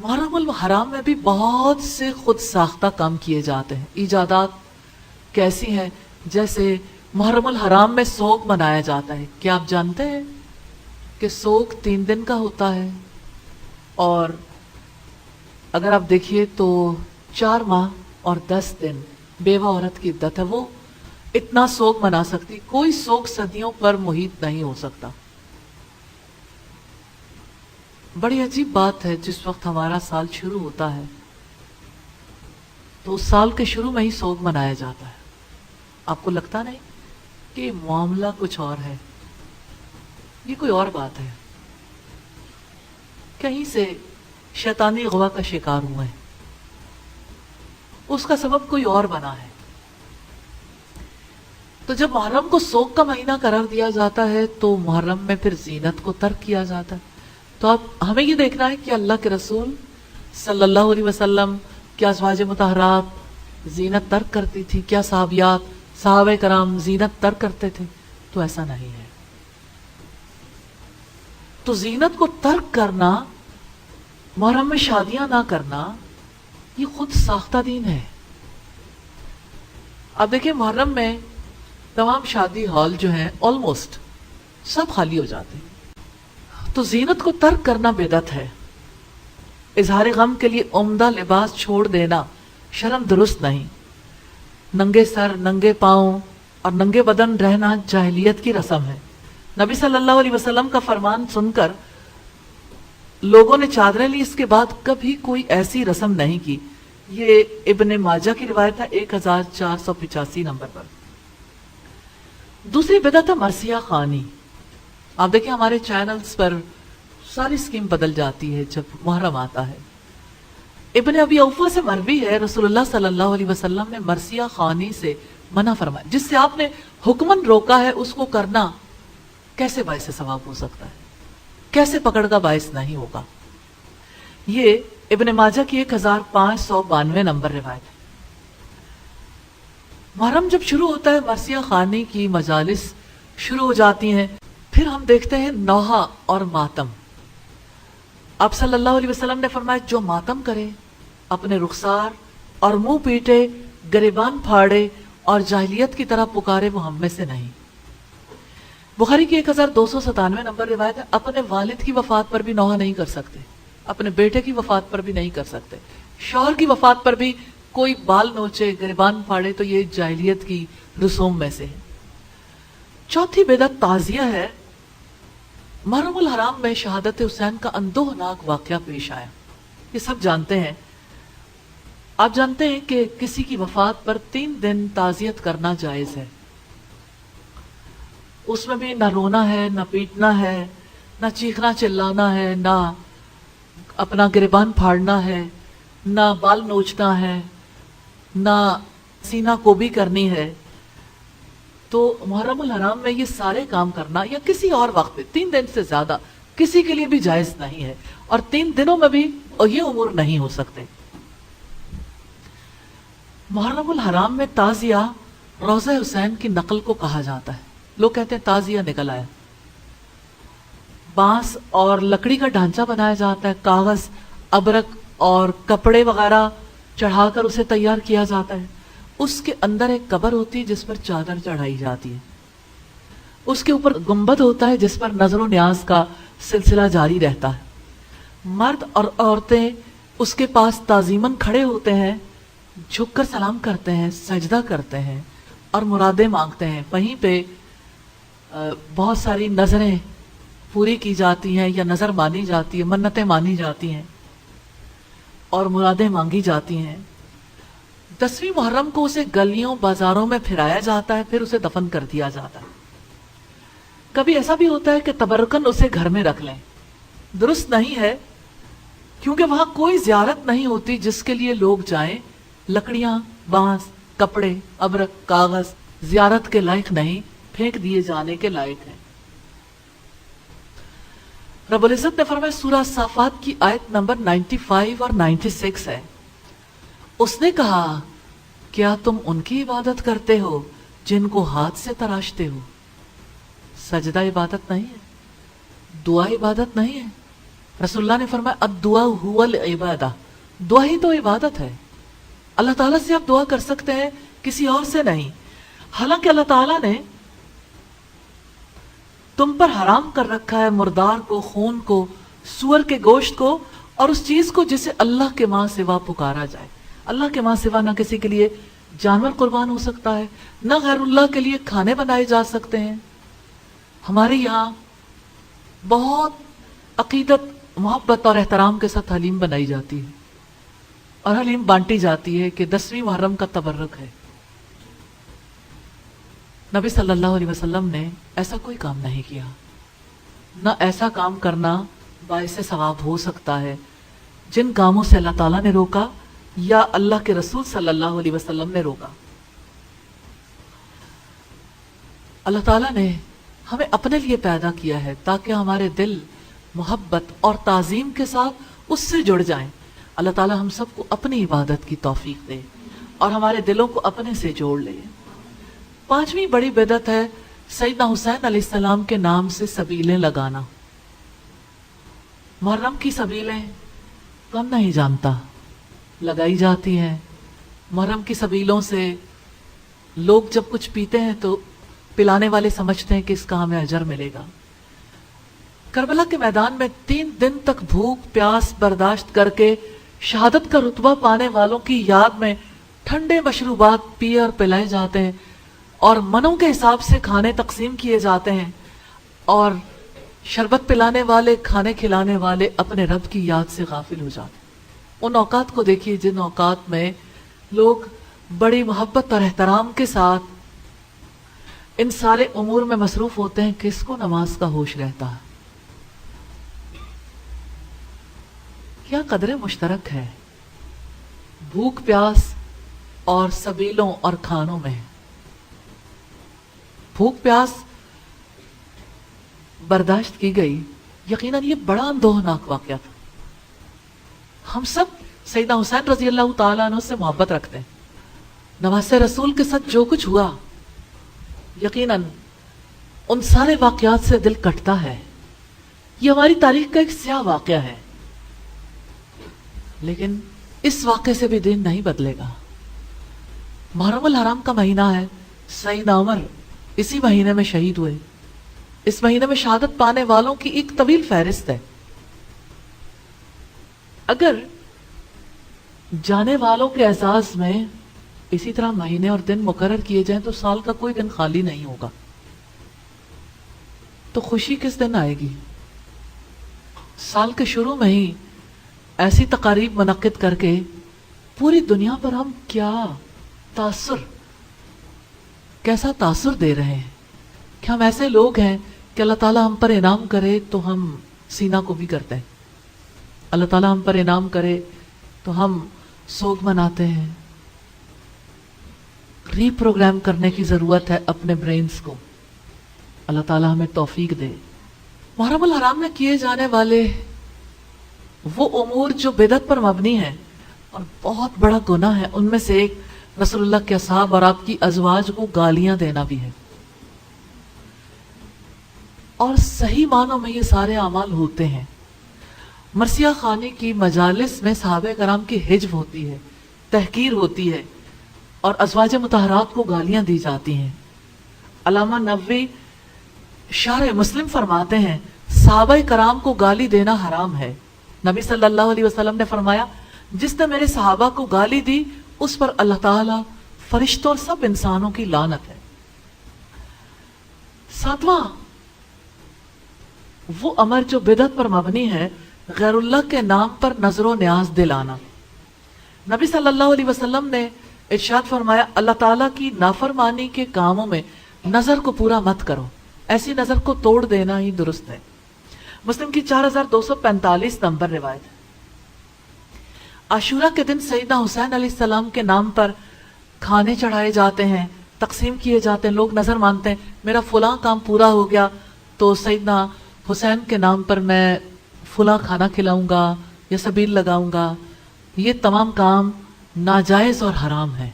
محرم الحرام میں بھی بہت سے خود ساختہ کام کیے جاتے ہیں. ایجادات کیسی ہیں؟ جیسے محرم الحرام میں سوگ منایا جاتا ہے. کیا آپ جانتے ہیں کہ سوگ 3 دن کا ہوتا ہے؟ اور اگر آپ دیکھیے تو 4 ماہ اور 10 دن بیوہ عورت کی عدت ہے. وہ اتنا سوگ منا سکتی. کوئی سوگ صدیوں پر محیط نہیں ہو سکتا. بڑی عجیب بات ہے، جس وقت ہمارا سال شروع ہوتا ہے تو اس سال کے شروع میں ہی سوگ منایا جاتا ہے. آپ کو لگتا نہیں کہ معاملہ کچھ اور ہے؟ یہ کوئی اور بات ہے. کہیں سے شیطانی اغوا کا شکار ہوئے ہیں، اس کا سبب کوئی اور بنا ہے. تو جب محرم کو سوگ کا مہینہ قرار دیا جاتا ہے تو محرم میں پھر زینت کو ترک کیا جاتا ہے. تو اب ہمیں یہ دیکھنا ہے کہ اللہ کے رسول صلی اللہ علیہ وسلم کیا ازواج مطہرات زینت ترک کرتی تھی؟ کیا صحابہ کرام زینت ترک کرتے تھے؟ تو ایسا نہیں ہے. تو زینت کو ترک کرنا، محرم میں شادیاں نہ کرنا، یہ خود ساختہ دین ہے. اب دیکھیں محرم میں تمام شادی ہال جو ہیں آلموسٹ سب خالی ہو جاتے ہیں. تو زینت کو ترک کرنا بدعت ہے. اظہار غم کے لیے عمدہ لباس چھوڑ دینا شرم درست نہیں. ننگے سر، ننگے پاؤں اور ننگے بدن رہنا جاہلیت کی رسم ہے. نبی صلی اللہ علیہ وسلم کا فرمان سن کر لوگوں نے چادریں لی، اس کے بعد کبھی کوئی ایسی رسم نہیں کی. یہ ابن ماجہ کی روایت ہے 1485 نمبر پر. دوسری بدعت ہے مرثیہ خوانی. آپ دیکھیں ہمارے چینلز پر ساری سکیم بدل جاتی ہے جب محرم آتا ہے. ابن ابی اوفا سے مروی ہے رسول اللہ صلی اللہ علیہ وسلم نے مرثیہ خوانی سے منع فرمایا. جس سے آپ نے حکمن روکا ہے اس کو کرنا کیسے باعث ثواب ہو سکتا ہے؟ کیسے پکڑ کا باعث نہیں ہوگا؟ یہ ابن ماجہ کی 1592 نمبر روایت ہے. محرم جب شروع ہوتا ہے مرثیہ خوانی کی مجالس شروع ہو جاتی ہیں. پھر ہم دیکھتے ہیں نوحہ اور ماتم. آپ صلی اللہ علیہ وسلم نے فرمایا جو ماتم کرے، اپنے رخسار اور منہ پیٹے، گریبان پھاڑے اور جاہلیت کی طرح پکارے، وہ ہم میں سے نہیں. بخاری کی 1297 نمبر روایت ہے. اپنے والد کی وفات پر بھی نوحہ نہیں کر سکتے، اپنے بیٹے کی وفات پر بھی نہیں کر سکتے، شوہر کی وفات پر بھی کوئی بال نوچے، گریبان پھاڑے تو یہ جاہلیت کی رسوم میں سے ہے. چوتھی بدعت تعزیہ ہے. محرم الحرام میں شہادت حسین کا اندوہناک واقعہ پیش آیا. یہ سب جانتے ہیں. آپ جانتے ہیں کہ کسی کی وفات پر 3 دن تعزیت کرنا جائز ہے. اس میں بھی نہ رونا ہے، نہ پیٹنا ہے، نہ چیخنا چلانا ہے، نہ اپنا گریبان پھاڑنا ہے، نہ بال نوچنا ہے، نہ سینہ کوبی کرنی ہے. تو محرم الحرام میں یہ سارے کام کرنا یا کسی اور وقت پہ 3 دن سے زیادہ کسی کے لیے بھی جائز نہیں ہے. اور 3 دنوں میں بھی یہ امور نہیں ہو سکتے. محرم الحرام میں تعزیہ روضہ حسین کی نقل کو کہا جاتا ہے. لوگ کہتے ہیں تعزیہ نکل آیا. بانس اور لکڑی کا ڈھانچہ بنایا جاتا ہے، کاغذ، ابرک اور کپڑے وغیرہ چڑھا کر اسے تیار کیا جاتا ہے. اس کے اندر ایک قبر ہوتی ہے جس پر چادر چڑھائی جاتی ہے. اس کے اوپر گنبد ہوتا ہے جس پر نظر و نیاز کا سلسلہ جاری رہتا ہے. مرد اور عورتیں اس کے پاس تعظیماً کھڑے ہوتے ہیں، جھک کر سلام کرتے ہیں، سجدہ کرتے ہیں اور مرادیں مانگتے ہیں. وہیں پہ بہت ساری نظریں پوری کی جاتی ہیں یا نظر مانی جاتی ہے، منتیں مانی جاتی ہیں اور مرادیں مانگی جاتی ہیں. 10ویں محرم کو اسے گلیوں بازاروں میں پھرایا جاتا ہے، پھر اسے دفن کر دیا جاتا ہے. کبھی ایسا بھی ہوتا ہے کہ تبرکن اسے گھر میں رکھ لیں. درست نہیں ہے، کیونکہ وہاں کوئی زیارت نہیں ہوتی جس کے لیے لوگ جائیں. لکڑیاں، بانس، کپڑے، ابرک، کاغذ زیارت کے لائق نہیں، پھینک دیے جانے کے لائق ہیں. رب العزت نے فرمایا سورہ صافات کی آیت نمبر 95 اور 96 ہے. اس نے کہا کیا تم ان کی عبادت کرتے ہو جن کو ہاتھ سے تراشتے ہو؟ سجدہ عبادت نہیں ہے، دعا عبادت نہیں ہے، رسول اللہ نے فرمایا الدعاء هو العبادہ، دعا ہی تو عبادت ہے. اللہ تعالیٰ سے آپ دعا کر سکتے ہیں، کسی اور سے نہیں. حالانکہ اللہ تعالیٰ نے تم پر حرام کر رکھا ہے مردار کو، خون کو، سور کے گوشت کو، اور اس چیز کو جسے اللہ کے ماں سوا پکارا جائے. اللہ کے ماں سوا نہ کسی کے لیے جانور قربان ہو سکتا ہے، نہ غیر اللہ کے لیے کھانے بنائے جا سکتے ہیں. ہمارے یہاں بہت عقیدت، محبت اور احترام کے ساتھ حلیم بنائی جاتی ہے اور حلیم بانٹی جاتی ہے کہ 10ویں محرم کا تبرک ہے. نبی صلی اللہ علیہ وسلم نے ایسا کوئی کام نہیں کیا، نہ ایسا کام کرنا باعث ثواب ہو سکتا ہے. جن کاموں سے اللہ تعالیٰ نے روکا یا اللہ کے رسول صلی اللہ علیہ وسلم نے روکا. اللہ تعالیٰ نے ہمیں اپنے لیے پیدا کیا ہے تاکہ ہمارے دل محبت اور تعظیم کے ساتھ اس سے جڑ جائیں. اللہ تعالیٰ ہم سب کو اپنی عبادت کی توفیق دے اور ہمارے دلوں کو اپنے سے جوڑ لے. 5ویں بڑی بدعت ہے سیدنا حسین علیہ السلام کے نام سے سبیلیں لگانا. محرم کی سبیلیں کون نہیں جانتا، لگائی جاتی ہیں. محرم کی سبیلوں سے لوگ جب کچھ پیتے ہیں تو پلانے والے سمجھتے ہیں کہ اس کا ہمیں اجر ملے گا. کربلا کے میدان میں 3 دن تک بھوک پیاس برداشت کر کے شہادت کا رتبہ پانے والوں کی یاد میں ٹھنڈے مشروبات پیے اور پلائے جاتے ہیں، اور منوں کے حساب سے کھانے تقسیم کیے جاتے ہیں، اور شربت پلانے والے، کھانے کھلانے والے اپنے رب کی یاد سے غافل ہو جاتے ہیں. ان اوقات کو دیکھیے جن اوقات میں لوگ بڑی محبت اور احترام کے ساتھ ان سارے امور میں مصروف ہوتے ہیں، کس کو نماز کا ہوش رہتا ہے؟ کیا قدر مشترک ہے بھوک پیاس اور سبیلوں اور کھانوں میں. بھوک پیاس برداشت کی گئی، یقیناً یہ بڑا اندوہناک واقعہ تھا. ہم سب سیدنا حسین رضی اللہ تعالیٰ عنہ سے محبت رکھتے ہیں. نواسہ رسول کے ساتھ جو کچھ ہوا، یقیناً ان سارے واقعات سے دل کٹتا ہے. یہ ہماری تاریخ کا ایک سیاہ واقعہ ہے، لیکن اس واقعے سے بھی دین نہیں بدلے گا. محرم الحرام کا مہینہ ہے، سیدنا عمر اسی مہینے میں شہید ہوئے. اس مہینے میں شہادت پانے والوں کی ایک طویل فہرست ہے. اگر جانے والوں کے اعزاز میں اسی طرح مہینے اور دن مقرر کیے جائیں تو سال کا کوئی دن خالی نہیں ہوگا. تو خوشی کس دن آئے گی؟ سال کے شروع میں ہی ایسی تقاریب منعقد کر کے پوری دنیا پر ہم کیسا تاثر دے رہے ہیں کہ ہم ایسے لوگ ہیں کہ اللہ تعالیٰ ہم پر انعام کرے تو ہم سینہ کو بھی کرتے ہیں. اللہ تعالیٰ ہم پر انعام کرے تو ہم سوگ مناتے ہیں. ری پروگرام کرنے کی ضرورت ہے اپنے برینز کو. اللہ تعالیٰ ہمیں توفیق دے. محرم الحرام میں کیے جانے والے وہ امور جو بدعت پر مبنی ہیں اور بہت بڑا گناہ ہے، ان میں سے ایک رسول اللہ کے اصحاب اور آپ کی ازواج کو گالیاں دینا بھی ہے. اور صحیح معنوں میں یہ سارے اعمال ہوتے ہیں. مرثیہ خوانی کی مجالس میں صحابہ کرام کی حجب ہوتی ہے، تحقیر ہوتی ہے، اور ازواج مطہرات کو گالیاں دی جاتی ہیں. علامہ نووی شارح مسلم فرماتے ہیں صحابہ کرام کو گالی دینا حرام ہے. نبی صلی اللہ علیہ وسلم نے فرمایا جس نے میرے صحابہ کو گالی دی اس پر اللہ تعالیٰ، فرشتوں اور سب انسانوں کی لعنت ہے. 7واں وہ امر جو بدعت پر مبنی ہے، غیر اللہ کے نام پر نظر و نیاز دلانا. نبی صلی اللہ علیہ وسلم نے ارشاد فرمایا اللہ تعالیٰ کی نافرمانی کے کاموں میں نظر کو پورا مت کرو، ایسی نظر کو توڑ دینا ہی درست ہے. مسلم کی 4245 نمبر روایت ہے. عاشورہ کے دن سیدنا حسین علیہ السلام کے نام پر کھانے چڑھائے جاتے ہیں، تقسیم کیے جاتے ہیں. لوگ نظر مانتے ہیں میرا فلاں کام پورا ہو گیا تو سیدنا حسین کے نام پر میں فلاں کھانا کھلاؤں گا یا سبیل لگاؤں گا. یہ تمام کام ناجائز اور حرام ہے.